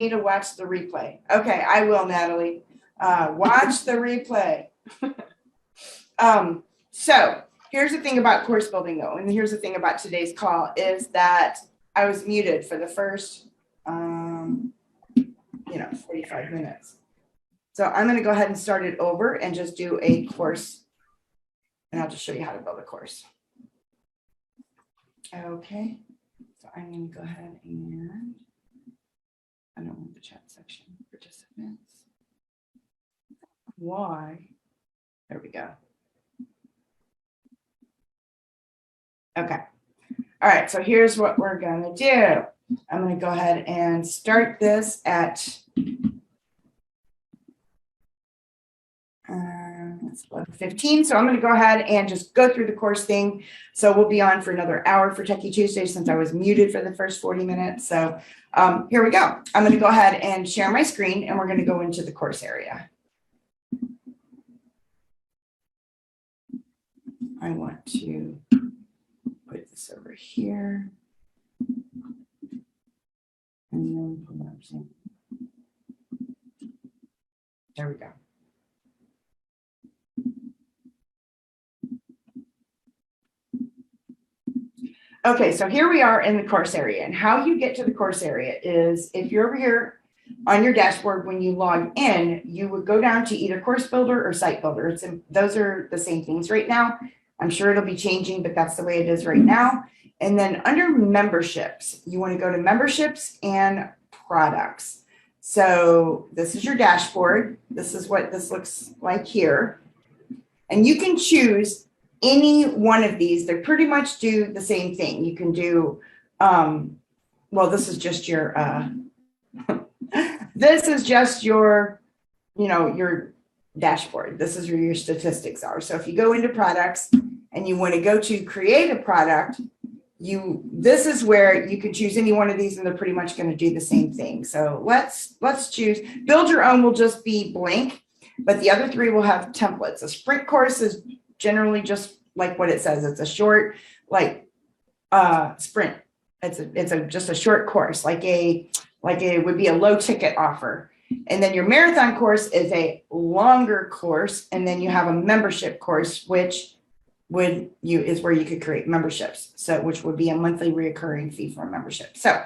need to watch the replay. Okay, I will, Natalie. Watch the replay. So here's the thing about course building though, and here's the thing about today's call is that I was muted for the first, 45 minutes. So I'm going to go ahead and start it over and just do a course, and I'll just show you how to build a course. Okay, so I'm going to go ahead and I don't want the chat section participants. Why? There we go. Okay. All right. So here's what we're going to do. I'm going to go ahead and start this at it's 11:15. So I'm going to go ahead and just go through the course thing. So we'll be on for another hour for Techie Tuesday since I was muted for the first 40 minutes. So here we go. I'm going to go ahead and share my screen and we're going to go into the course area. I want to put this over here. And then pull up some. There we go. Okay, so here we are in the course area, and how you get to the course area is if you're over here on your dashboard, when you log in, you would go down to either Course Builder or Site Builder. Those are the same things right now. I'm sure it'll be changing, but that's the way it is right now. And then under memberships, you want to go to memberships and products. So this is your dashboard. This is what this looks like here. And you can choose any one of these. They pretty much do the same thing. You can do, well, this is just your, this is just your, your dashboard. This is where your statistics are. So if you go into products and you want to go to create a product, this is where you can choose any one of these and they're pretty much going to do the same thing. So let's choose build your own will just be blank, but the other three will have templates. A sprint course is generally just like what it says. It's a short, like sprint. It's just a short course, like it would be a low ticket offer. And then your marathon course is a longer course, and then you have a membership course, which is where you could create memberships. So which would be a monthly recurring fee for a membership. So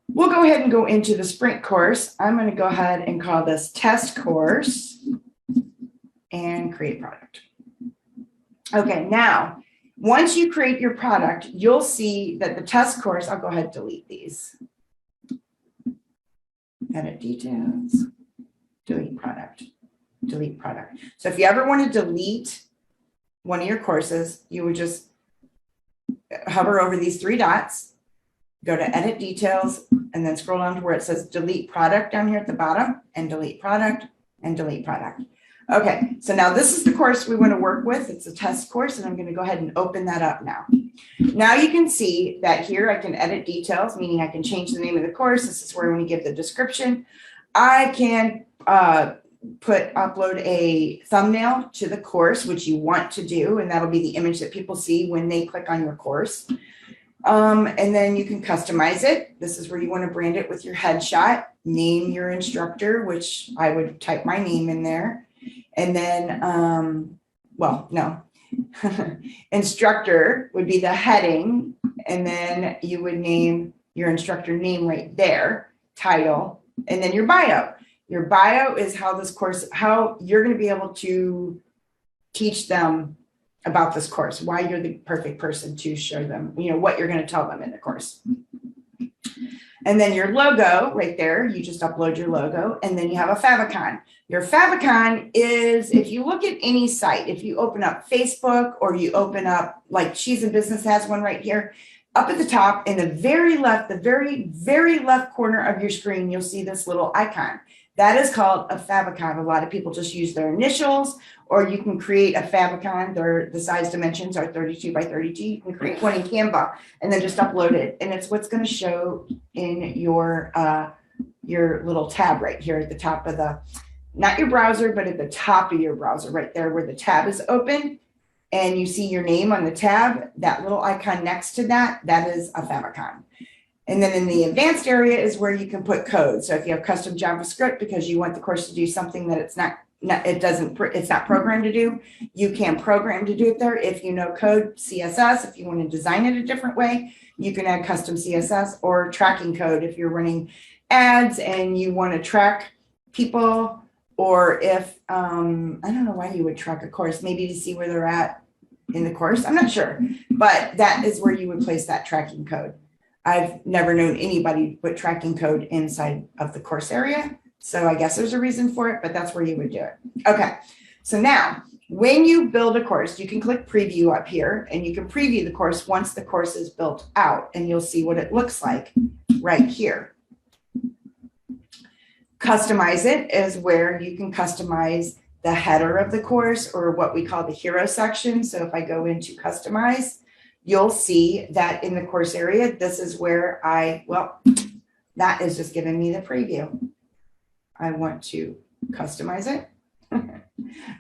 we'll go ahead and go into the sprint course. I'm going to go ahead and call this test course and create product. Okay, now once you create your product, you'll see that the test course, I'll go ahead and delete these. Edit details, delete product, delete product. So if you ever want to delete one of your courses, you would just hover over these three dots, go to edit details, and then scroll down to where it says delete product down here at the bottom, and delete product and delete product. Okay, so now this is the course we want to work with. It's a test course, and I'm going to go ahead and open that up now. Now you can see that here I can edit details, meaning I can change the name of the course. This is where I'm going to give the description. I can upload a thumbnail to the course, which you want to do, and that'll be the image that people see when they click on your course. And then you can customize it. This is where you want to brand it with your headshot, name your instructor, which I would type my name in there. And then, well, no, instructor would be the heading. And then you would name your instructor name right there, title, and then your bio. Your bio is how this course, how you're going to be able to teach them about this course, why you're the perfect person to show them, what you're going to tell them in the course. And then your logo right there, you just upload your logo, and then you have a favicon. Your favicon is, if you look at any site, if you open up Facebook or you open up, like She's in Business has one right here, up at the top in the very left, the very left corner of your screen, you'll see this little icon. That is called a favicon. A lot of people just use their initials, or you can create a favicon. The size dimensions are 32 by 32. You can create one in Canva and then just upload it. And it's what's going to show in your little tab right here at the top of not your browser, but at the top of your browser right there where the tab is open and you see your name on the tab, that little icon next to that is a favicon. And then in the advanced area is where you can put code. So if you have custom JavaScript because you want the course to do something that it's not programmed to do, you can program to do it there. If you know code, CSS, if you want to design it a different way, you can add custom CSS or tracking code if you're running ads and you want to track people, or if, I don't know why you would track a course, maybe to see where they're at in the course. I'm not sure, but that is where you would place that tracking code. I've never known anybody put tracking code inside of the course area. So I guess there's a reason for it, but that's where you would do it. Okay, so now when you build a course, you can click preview up here and you can preview the course once the course is built out, and you'll see what it looks like right here. Customize it is where you can customize the header of the course, or what we call the hero section. So if I go into customize, you'll see that in the course area, this is where that is just giving me the preview. I want to customize it.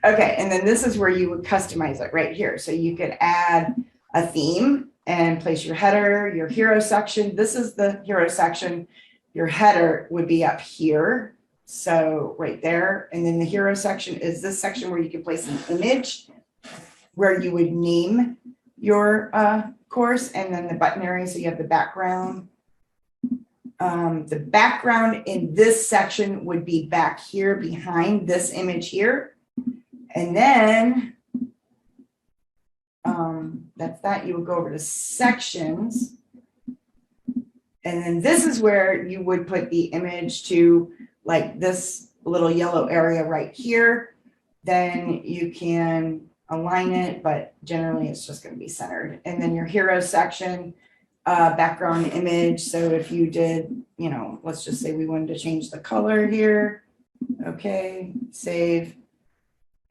Okay, and then this is where you would customize it right here. So you could add a theme and place your header, your hero section. This is the hero section. Your header would be up here. So right there. And then the hero section is this section where you can place an image where you would name your course, and then the button area. So you have the background. The background in this section would be back here behind this image here. And then that's that. You would go over to sections. And then this is where you would put the image to, like this little yellow area right here. Then you can align it, but generally it's just going to be centered. And then your hero section, background image. So if you did, let's just say we wanted to change the color here. Okay, save.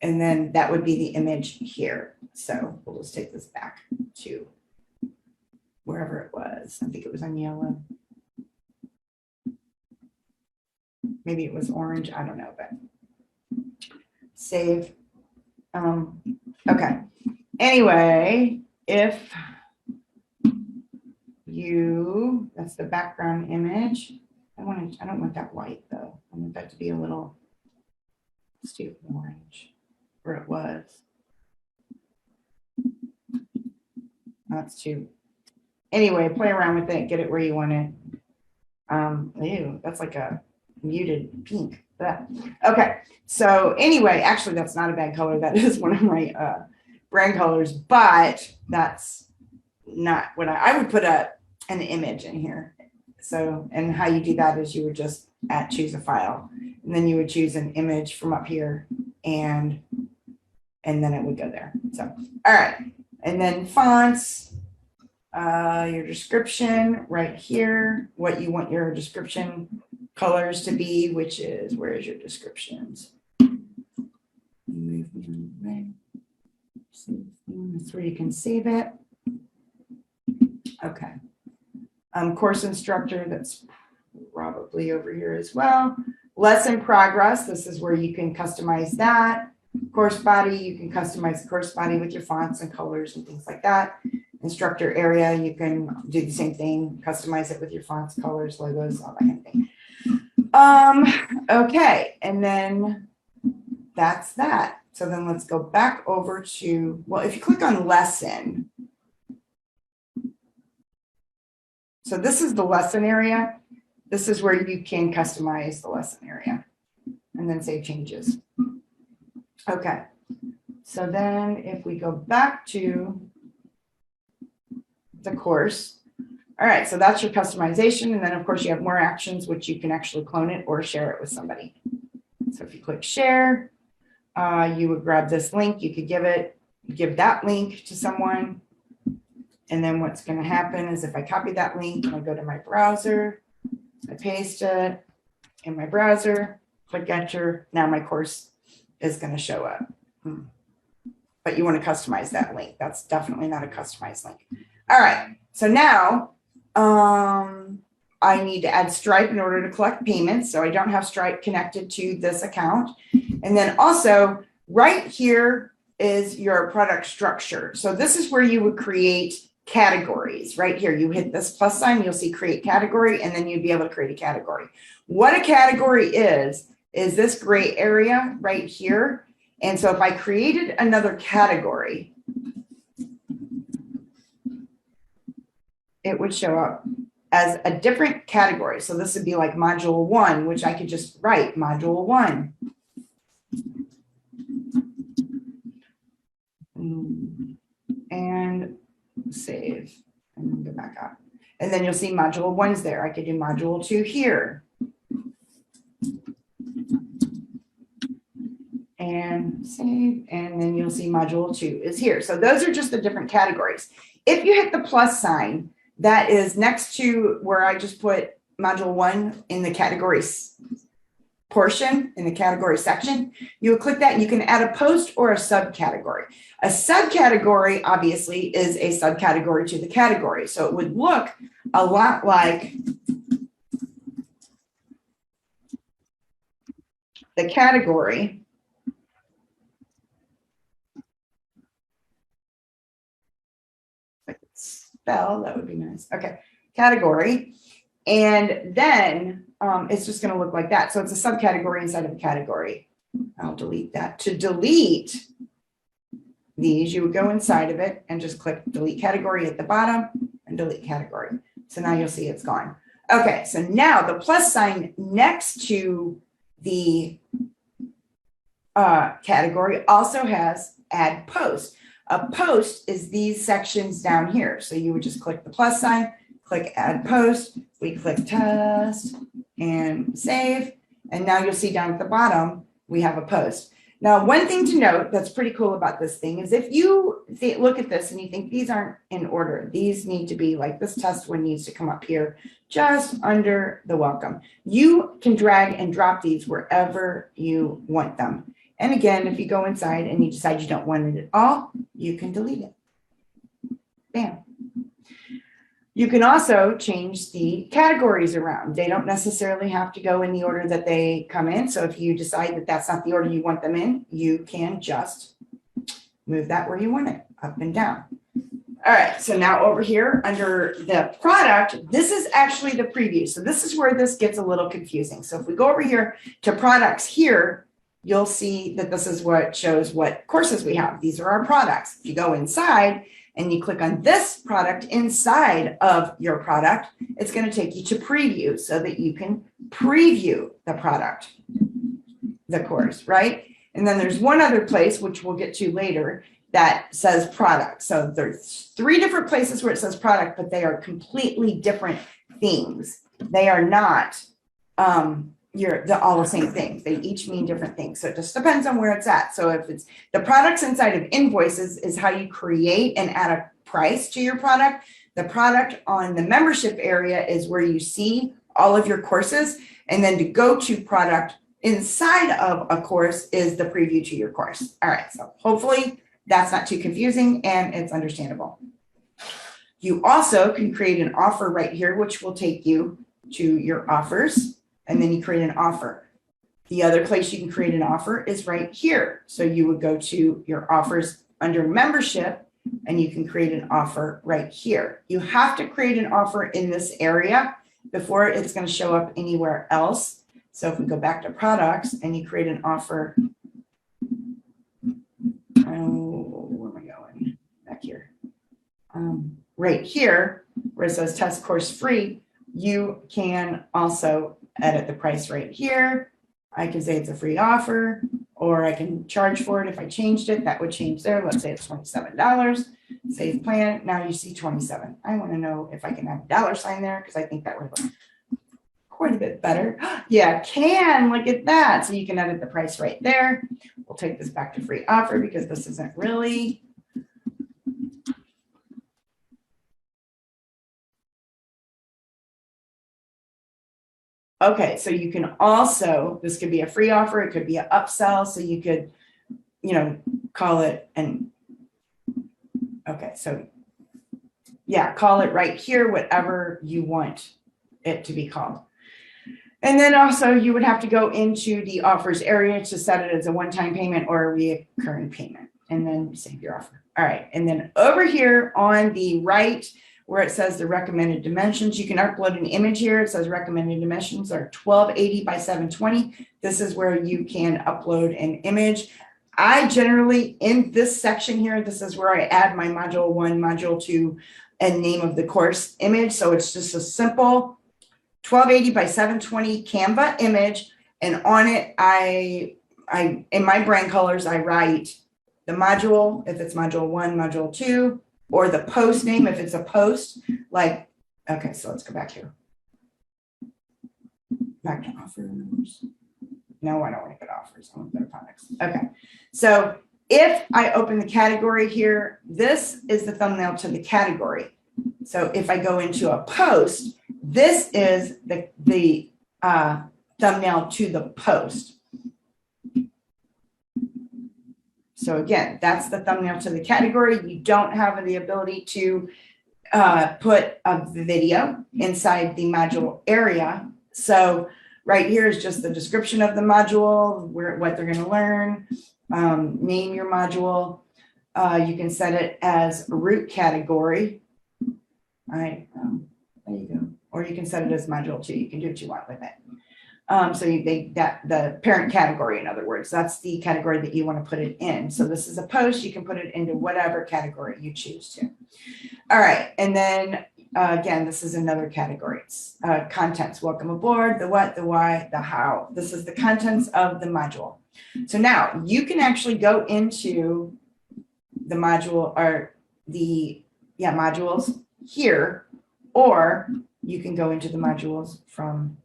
And then that would be the image here. So we'll just take this back to wherever it was. I think it was on yellow. Maybe it was orange. I don't know, but save. Okay. Anyway, if that's the background image. I don't want that white though. I want that to be a little, let's do orange where it was. That's too. Anyway, play around with it, get it where you want it. Ew, that's like a muted pink. Okay, so anyway, actually that's not a bad color. That is one of my brand colors, but that's not what I would put an image in here. So, and how you do that is you would just choose a file, and then you would choose an image from up here, and then it would go there. So, all right, and then fonts, your description right here, what you want your description colors to be, which is, where is your descriptions? That's where you can save it. Okay. Course instructor, that's probably over here as well. Lesson progress, this is where you can customize that. Course body, you can customize the course body with your fonts and colors and things like that. Instructor area, you can do the same thing, customize it with your fonts, colors, logos, all that kind of thing. Okay, and then that's that. So then let's go back over to, well, if you click on lesson, so this is the lesson area. This is where you can customize the lesson area and then save changes. Okay, so then if we go back to the course, all right, so that's your customization. And then of course you have more actions, which you can actually clone it or share it with somebody. So if you click share, you would grab this link, you could give that link to someone. And then what's going to happen is if I copy that link and I go to my browser, I paste it in my browser, click enter, now my course is going to show up. But you want to customize that link. That's definitely not a customized link. All right, so now I need to add Stripe in order to collect payments. So I don't have Stripe connected to this account. And then also right here is your product structure. So this is where you would create categories right here. You hit this plus sign, you'll see create category, and then you'd be able to create a category. What a category is this gray area right here. And so if I created another category, it would show up as a different category. So this would be like module 1, which I could just write module 1. And save and then go back up. And then you'll see module 1's there. I could do module 2 here. And save, and then you'll see module 2 is here. So those are just the different categories. If you hit the plus sign, that is next to where I just put module 1 in the categories portion, in the category section, you would click that and you can add a post or a subcategory. A subcategory obviously is a subcategory to the category. So it would look a lot like the category. If I could spell, that would be nice. Okay, category. And then it's just going to look like that. So it's a subcategory inside of a category. I'll delete that. To delete these, you would go inside of it and just click delete category at the bottom and delete category. So now you'll see it's gone. Okay, so now the plus sign next to the category also has add post. A post is these sections down here. So you would just click the plus sign, click add post, we click test and save. And now you'll see down at the bottom, we have a post. Now, one thing to note that's pretty cool about this thing is if you look at this and you think these aren't in order, these need to be like this test one needs to come up here just under the welcome. You can drag and drop these wherever you want them. And again, if you go inside and you decide you don't want it at all, you can delete it. Bam. You can also change the categories around. They don't necessarily have to go in the order that they come in. So if you decide that that's not the order you want them in, you can just move that where you want it, up and down. All right, so now over here under the product, this is actually the preview. So this is where this gets a little confusing. So if we go over here to products here, you'll see that this is what shows what courses we have. These are our products. If you go inside and you click on this product inside of your product, it's going to take you to preview so that you can preview the product, the course, right? And then there's one other place, which we'll get to later, that says product. So there's 3 different places where it says product, but they are completely different things. They are not all the same things. They each mean different things. So it just depends on where it's at. So if it's the products inside of invoices is how you create and add a price to your product. The product on the membership area is where you see all of your courses. And then to go to product inside of a course is the preview to your course. All right. So hopefully that's not too confusing and it's understandable. You also can create an offer right here, which will take you to your offers. And then you create an offer. The other place you can create an offer is right here. So you would go to your offers under membership and you can create an offer right here. You have to create an offer in this area before it's going to show up anywhere else. So if we go back to products and you create an offer, where am I going? Back here. Right here, where it says test course free, you can also edit the price right here. I can say it's a free offer, or I can charge for it. If I changed it, that would change there. Let's say it's $27. Save plan. Now you see 27. I want to know if I can add a $sign there because I think that would look quite a bit better. Yeah, can. Look at that. So you can edit the price right there. We'll take this back to free offer because this isn't really. Okay, so you can also, this could be a free offer, it could be an upsell, so you could, call it okay, so yeah, call it right here, whatever you want it to be called. And then also you would have to go into the offers area to set it as a one-time payment or a recurring payment, and then save your offer. All right, and then over here on the right, where it says the recommended dimensions, you can upload an image here. It says recommended dimensions are 1280 by 720. This is where you can upload an image. I generally, in this section here, this is where I add my module 1, module 2, and name of the course image. So it's just a simple 1280 by 720 Canva image. And on it, I in my brand colors, I write the module, if it's module 1, module 2, or the post name, if it's a post, like, okay, so let's go back here. Back to offers. No, I don't want to get offers. I want better products. Okay, so if I open the category here, this is the thumbnail to the category. So if I go into a post, this is the thumbnail to the post. So again, that's the thumbnail to the category. You don't have the ability to put a video inside the module area. So right here is just the description of the module, what they're going to learn, name your module. You can set it as a root category. All right, there you go. Or you can set it as module 2. You can do what you want with it. So the parent category, in other words, that's the category that you want to put it in. So this is a post. You can put it into whatever category you choose to. All right. And then again, this is another category. It's contents. Welcome aboard. The what, the why, the how. This is the contents of the module. So now you can actually go into the module or the modules here, or you can go into the modules from,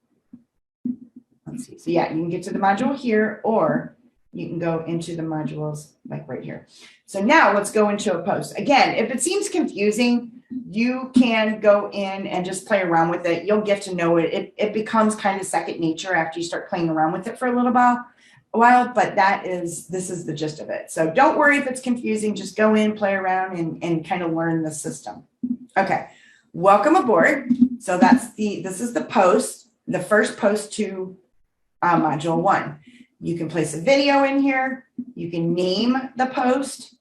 let's see. So yeah, you can get to the module here, or you can go into the modules like right here. So now let's go into a post. Again, if it seems confusing, you can go in and just play around with it. You'll get to know it. It becomes kind of second nature after you start playing around with it for a little while, but this is the gist of it. So don't worry if it's confusing, just go in, play around and kind of learn the system. Okay, welcome aboard. So this is the post, the first post to module 1. You can place a video in here. You can name the post.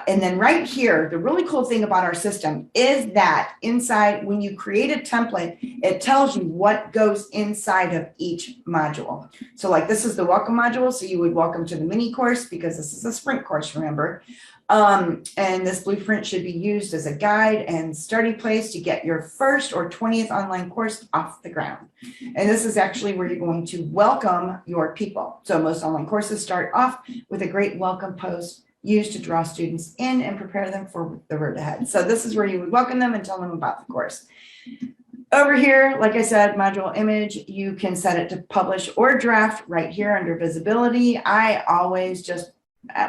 And then right here, the really cool thing about our system is that inside, when you create a template, it tells you what goes inside of each module. So like this is the welcome module. So you would welcome to the mini course because this is a sprint course, remember. And this blueprint should be used as a guide and starting place to get your first or 20th online course off the ground. And this is actually where you're going to welcome your people. So most online courses start off with a great welcome post used to draw students in and prepare them for the road ahead. So this is where you would welcome them and tell them about the course. Over here, like I said, module image, you can set it to publish or draft right here under visibility. I always just,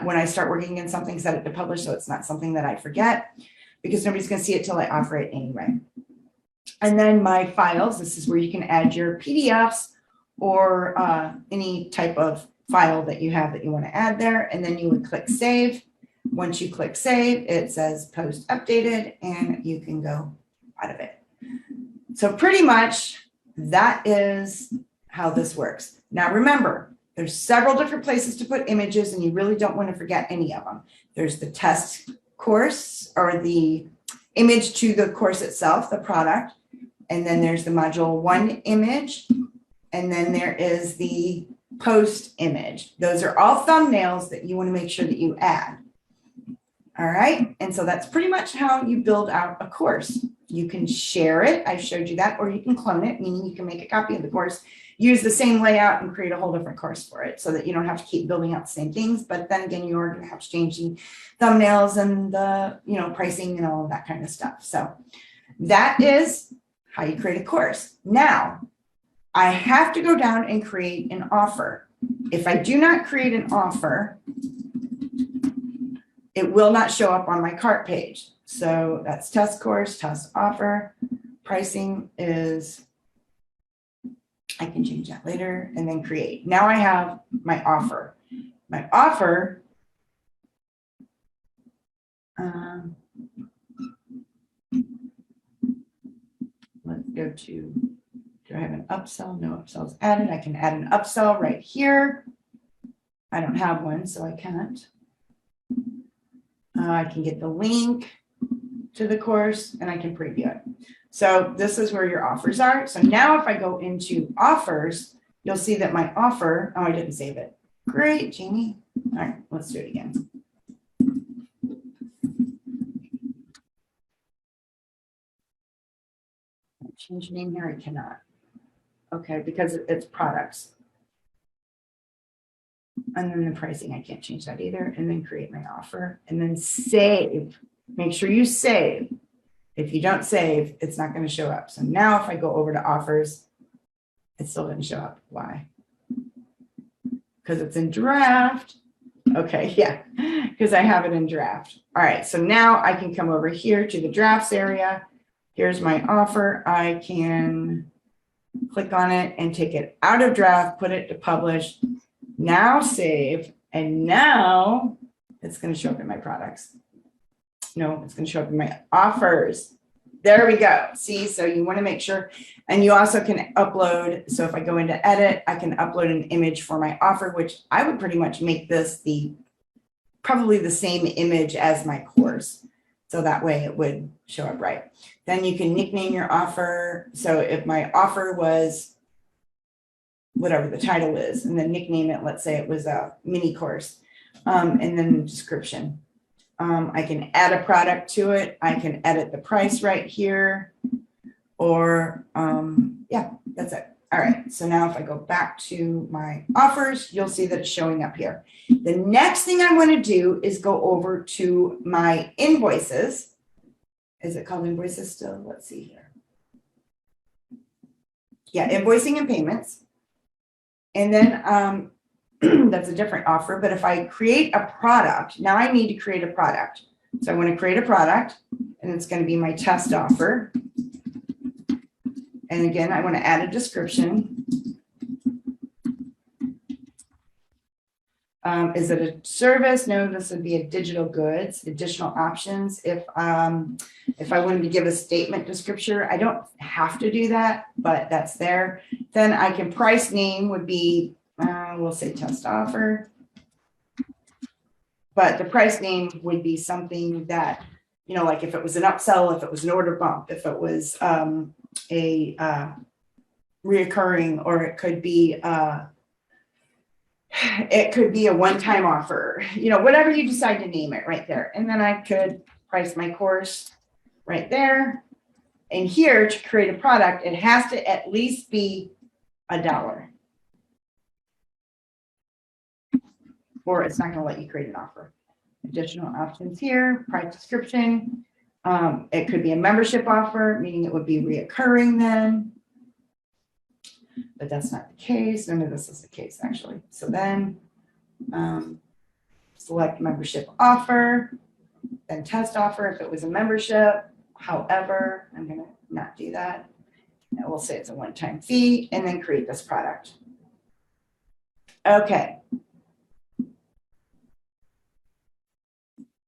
when I start working in something, set it to publish so it's not something that I forget, because nobody's going to see it till I offer it anyway. And then my files, this is where you can add your PDFs or any type of file that you have that you want to add there. And then you would click save. Once you click save, it says post updated and you can go out of it. So pretty much that is how this works. Now remember, there's several different places to put images and you really don't want to forget any of them. There's the test course or the image to the course itself, the product. And then there's the module 1 image. And then there is the post image. Those are all thumbnails that you want to make sure that you add. All right. And so that's pretty much how you build out a course. You can share it. I showed you that, or you can clone it, meaning you can make a copy of the course, use the same layout and create a whole different course for it so that you don't have to keep building out the same things. But then again, you are going to have to change the thumbnails and the, pricing and all of that kind of stuff. So that is how you create a course. Now, I have to go down and create an offer. If I do not create an offer, it will not show up on my cart page. So that's test course, test offer. Pricing is, I can change that later, and then create. Now I have my offer. My offer, let's go to, do I have an upsell? No upsells added. I can add an upsell right here. I don't have one, so I can't. I can get the link to the course and I can preview it. So this is where your offers are. So now if I go into offers, you'll see that my offer, oh, I didn't save it. Great, Jamie. All right, let's do it again. Change name here, I cannot. Okay, because it's products. And then the pricing, I can't change that either. And then create my offer and then save. Make sure you save. If you don't save, it's not going to show up. So now if I go over to offers, it's still going to show up. Why? Because it's in draft. Okay, yeah, because I have it in draft. All right, so now I can come over here to the drafts area. Here's my offer. I can click on it and take it out of draft, put it to publish. Now save, and now it's going to show up in my products. No, it's going to show up in my offers. There we go. See, so you want to make sure, and you also can upload. So if I go into edit, I can upload an image for my offer, which I would pretty much make this probably the same image as my course. So that way it would show up right. Then you can nickname your offer. So if my offer was whatever the title is, and then nickname it, let's say it was a mini course, and then the description. I can add a product to it. I can edit the price right here, or yeah, that's it. All right, so now if I go back to my offers, you'll see that it's showing up here. The next thing I want to do is go over to my invoices. Is it called invoices still? Let's see here. Yeah, invoicing and payments. And then that's a different offer. But if I create a product, now I need to create a product. So I want to create a product, and it's going to be my test offer. And again, I want to add a description. Is it a service? No, this would be a digital goods, additional options. If I wanted to give a statement description, I don't have to do that, but that's there. Then I can price name would be, we'll say test offer. But the price name would be something that, you know, like if it was an upsell, if it was an order bump, if it was a reoccurring, or it could be a one-time offer, you know, whatever you decide to name it right there. And then I could price my course right there. And here to create a product, it has to at least be $1, or it's not going to let you create an offer. Additional options here, price description. It could be a membership offer, meaning it would be reoccurring then. But that's not the case. None of this is the case, actually. So then select membership offer, then test offer if it was a membership. However, I'm going to not do that. And we'll say it's a one-time fee, and then create this product. Okay.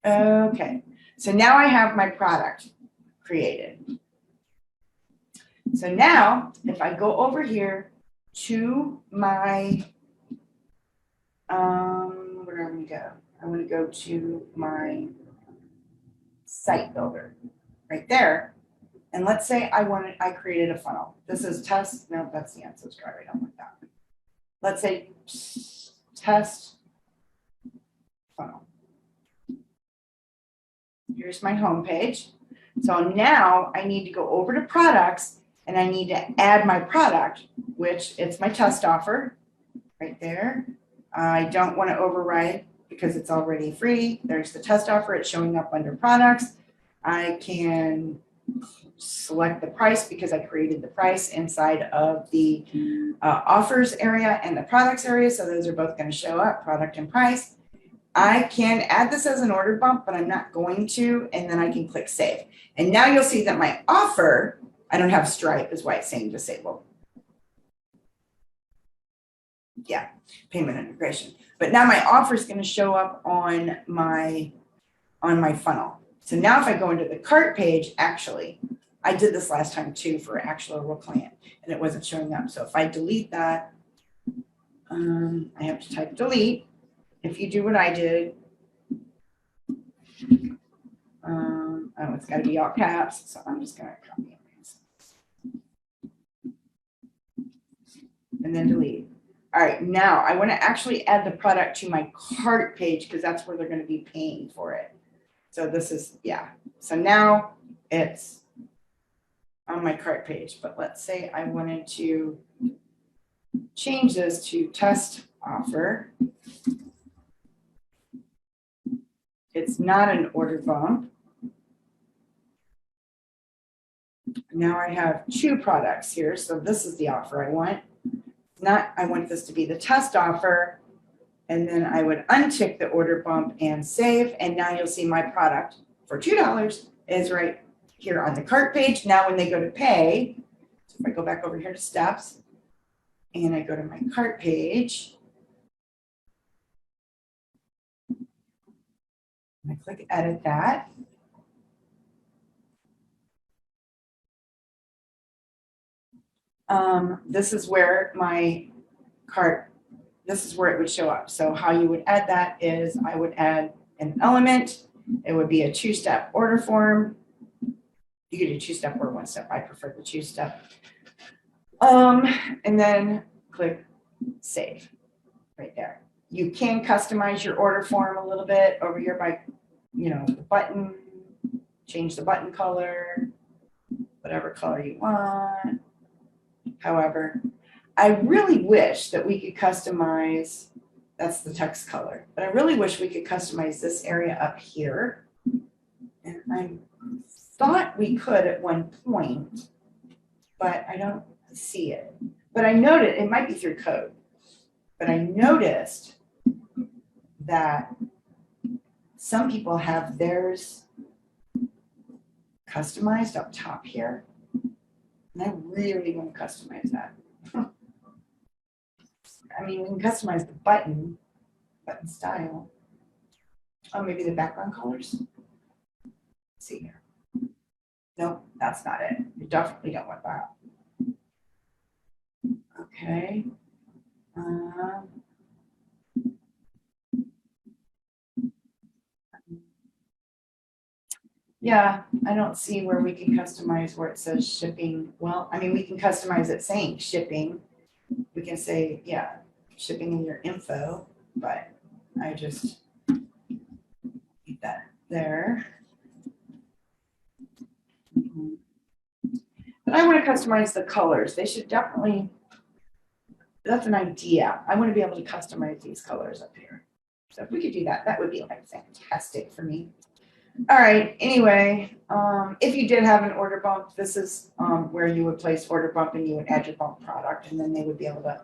Okay. So now I have my product created. So now if I go over here to my, where am I going to go? I want to go to my site builder right there. And let's say I created a funnel. This is test. No, that's the unsubscribe. I don't want that. Let's say test funnel. Here's my home page. So now I need to go over to products, and I need to add my product, which it's my test offer right there. I don't want to override because it's already free. There's the test offer. It's showing up under products. I can select the price because I created the price inside of the offers area and the products area. So those are both going to show up, product and price. I can add this as an order bump, but I'm not going to. And then I can click save. And now you'll see that my offer, I don't have Stripe, is why it's saying disable. Yeah, payment integration. But now my offer is going to show up on my funnel. So now if I go into the cart page, actually, I did this last time too for an actual real client, and it wasn't showing up. So if I delete that, I have to type delete. If you do what I did, Oh, it's gotta be all caps, so I'm just gonna copy and paste. And then delete. All right, now I want to actually add the product to my cart page because that's where they're going to be paying for it. So this is, yeah. So now it's on my cart page, but let's say I wanted to change this to test offer. It's not an order bump. Now I have 2 products here. So this is the offer I want. I want this to be the test offer, and then I would untick the order bump and save, and now you'll see my product for $2 is right here on the cart page. Now when they go to pay, so if I go back over here to steps and I go to my cart page, and I click edit that. This is where my cart, this is where it would show up. So how you would add that is I would add an element. It would be a 2-step order form. You could do 2-step or 1-step. I prefer the 2-step. And then click save right there. You can customize your order form a little bit over here by, the button, change the button color, whatever color you want. However, I really wish that we could customize, that's the text color, but I really wish we could customize this area up here. And I thought we could at one point, but I don't see it. But I noted, it might be through code, but I noticed that some people have theirs customized up top here. And I really want to customize that. I mean, we can customize the button style. Oh, maybe the background colors. Let's see here. Nope, that's not it. You definitely don't want that. Okay. Yeah, I don't see where we can customize where it says shipping. Well, I mean, we can customize it saying shipping. We can say, yeah, shipping in your info, but I just keep that there. But I want to customize the colors. They should definitely, that's an idea. I want to be able to customize these colors up here. So if we could do that, that would be like fantastic for me. All right, anyway, if you did have an order bump, this is where you would place order bump and you would add your bump product, and then they would be able to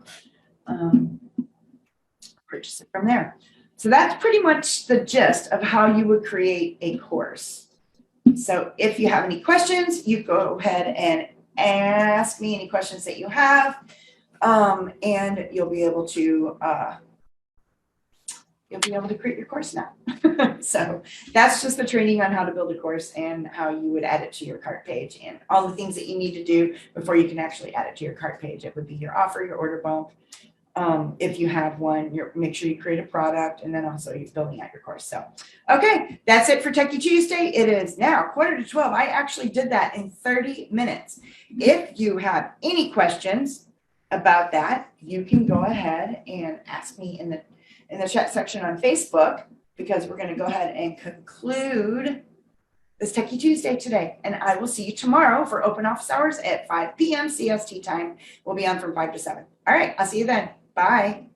purchase it from there. So that's pretty much the gist of how you would create a course. So if you have any questions, you go ahead and ask me any questions that you have, and you'll be able to create your course now. So that's just the training on how to build a course and how you would add it to your cart page and all the things that you need to do before you can actually add it to your cart page. It would be your offer, your order bump. If you have one, make sure you create a product, and then also you're building out your course. So, okay, that's it for Techie Tuesday. It is now 11:45. I actually did that in 30 minutes. If you have any questions about that, you can go ahead and ask me in the chat section on Facebook, because we're going to go ahead and conclude this Techie Tuesday today. And I will see you tomorrow for open office hours at 5 p.m. CST time. We'll be on from 5 to 7. All right, I'll see you then. Bye.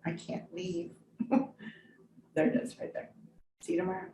I can't leave. There it is right there. See you tomorrow.